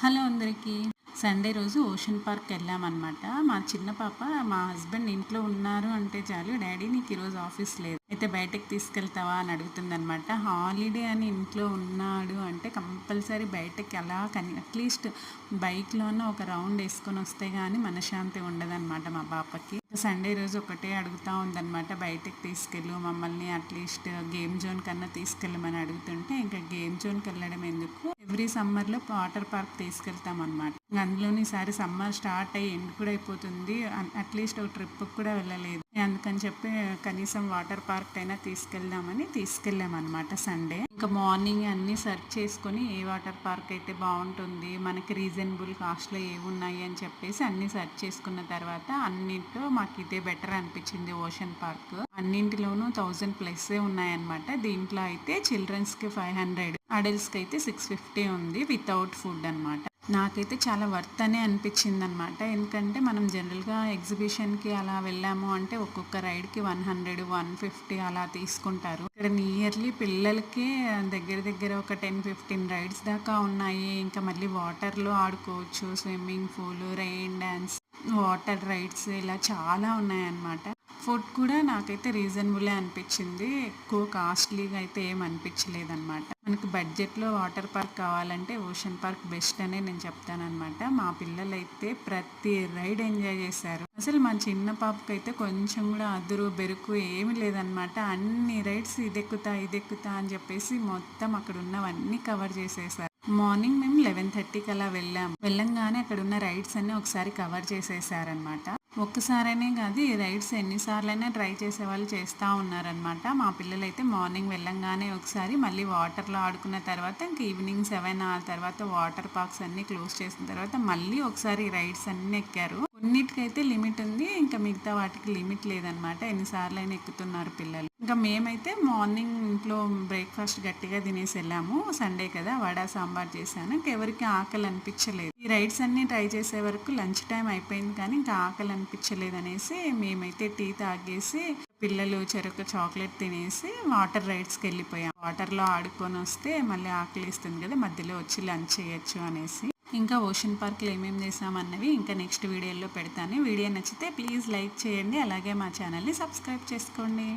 Hello అందరికీ. Sunday రోజు ocean park వెళ్ళామన్నమాట. మా చిన్న పాప మా హస్బెండ్ ఇంట్లో ఉన్నారు అంటే చాలు, డాడీ నీకు ఈరోజు ఆఫీస్ లేదు, అయితే బయటకు తీసుకెళ్తావా అని అడుగుతుందనమాట. హాలిడే అని ఇంట్లో ఉన్నాడు అంటే కంపల్సరీ బయటకి అలా అట్లీస్ట్ బైక్లోనే ఒక రౌండ్ వేసుకొని వస్తే కానీ మనశ్శాంతి ఉండదన్నమాట మా పాపకి. సండే రోజు ఒకటే అడుగుతూ ఉందన్నమాట, బయటకు తీసుకెళ్ళు మమ్మల్ని, అట్లీస్ట్ గేమ్ జోన్ కన్నా తీసుకెళ్ళమని అడుగుతుంటే, ఇంకా గేమ్ జోన్కి వెళ్ళడం ఎందుకు, ఎవ్రీ సమ్మర్లో వాటర్ పార్క్ తీసుకెళ్తాం అనమాట. అందులోని ఈసారి సమ్మర్ స్టార్ట్ అయ్యి ఎండ్ కూడా అయిపోతుంది, అట్లీస్ట్ ఒక ట్రిప్ కూడా వెళ్ళలేదు. అందుకని చెప్పి కనీసం వాటర్ పార్క్ అయినా తీసుకెళ్దామని తీసుకెళ్ళామన్నమాట సండే. ఇంకా మార్నింగ్ అన్నీ సెర్చ్ చేసుకొని ఏ వాటర్ పార్క్ అయితే బాగుంటుంది, మనకి రీజనబుల్ కాస్ట్లో ఏవి ఉన్నాయి అని చెప్పేసి అన్నీ సెర్చ్ చేసుకున్న తర్వాత అన్నింటిలో మాకు ఇదే బెటర్ అనిపించింది ఓషన్ పార్క్. అన్నింటిలోనూ 1000+ ఉన్నాయన్నమాట. దీంట్లో అయితే చిల్డ్రన్స్కి 500, అడల్ట్స్కి అయితే 650 ఉంది వితౌట్ ఫుడ్ అనమాట. నాకైతే చాలా వర్త్ అనే అనిపించింది అనమాట. ఎందుకంటే మనం జనరల్గా ఎగ్జిబిషన్కి అలా వెళ్ళాము అంటే ఒక్కొక్క రైడ్కి 100, 150 అలా తీసుకుంటారు. ఇక్కడ నియర్లీ పిల్లలకి దగ్గర దగ్గర ఒక 10-15 రైడ్స్ దాకా ఉన్నాయి. ఇంకా మళ్ళీ వాటర్లో ఆడుకోవచ్చు, swimming pool, rain dance, water rides ఇలా చాలా ఉన్నాయన్నమాట. ఫుడ్ కూడా నాకైతే రీజనబులే అనిపించింది, ఎక్కువ కాస్ట్లీగా అయితే ఏం అనిపించలేదన్నమాట. మనకి బడ్జెట్లో వాటర్ పార్క్ కావాలంటే ఓషన్ పార్క్ బెస్ట్ అనే నేను చెప్తానమాట. మా పిల్లలు అయితే ప్రతి రైడ్ ఎంజాయ్ చేశారు. అసలు మా చిన్న పాపకైతే కొంచెం కూడా అదురు బెరుకు ఏమి లేదనమాట. అన్ని రైడ్స్ ఇదెక్కుతా అని చెప్పేసి మొత్తం అక్కడ ఉన్నవన్నీ కవర్ చేసేసారు. మార్నింగ్ మేము 11:30కి అలా వెళ్ళంగానే అక్కడ ఉన్న రైడ్స్ అన్నీ ఒకసారి కవర్ చేసేసారనమాట. ఒక్కసారైనే కాదు, ఈ రైడ్స్ ఎన్నిసార్లైనా ట్రై చేసే వాళ్ళు చేస్తూ ఉన్నారనమాట. మా పిల్లలు అయితే మార్నింగ్ వెళ్ళంగానే ఒకసారి, మళ్ళీ వాటర్లో ఆడుకున్న తర్వాత ఇంక ఈవినింగ్ 7 ఆ తర్వాత వాటర్ పార్క్స్ అన్నీ క్లోజ్ చేసిన తర్వాత మళ్ళీ ఒకసారి రైడ్స్ అన్నీ ఎక్కారు. కొన్నిటికైతే లిమిట్ ఉంది, ఇంకా మిగతా వాటికి లిమిట్ లేదనమాట. ఎన్నిసార్లు అయినా ఎక్కుతున్నారు పిల్లలు. ఇంకా మేమైతే మార్నింగ్ ఇంట్లో బ్రేక్ఫాస్ట్ గట్టిగా తినేసి వెళ్ళాము. సండే కదా, వడ సాంబార్ చేశాను. ఇంకెవరికి ఆకలి అనిపించలేదు. ఈ రైడ్స్ అన్నీ ట్రై చేసే వరకు లంచ్ టైం అయిపోయింది, కానీ ఇంకా ఆకలి అనిపించలేదు అనేసి మేమైతే టీ తాగేసి పిల్లలు చెరుకు చాక్లెట్ తినేసి వాటర్ రైడ్స్కి వెళ్ళిపోయాం. వాటర్లో ఆడుకొని వస్తే మళ్ళీ ఆకలి ఇస్తుంది కదా, మధ్యలో వచ్చి లంచ్ చేయొచ్చు అనేసి. ఇంకా ఓషన్ పార్క్లో ఏమేమి చేసామన్నవి ఇంకా నెక్స్ట్ వీడియోలో పెడతాను. వీడియో నచ్చితే ప్లీజ్ లైక్ చేయండి, అలాగే మా ఛానల్ని సబ్స్క్రైబ్ చేసుకోండి.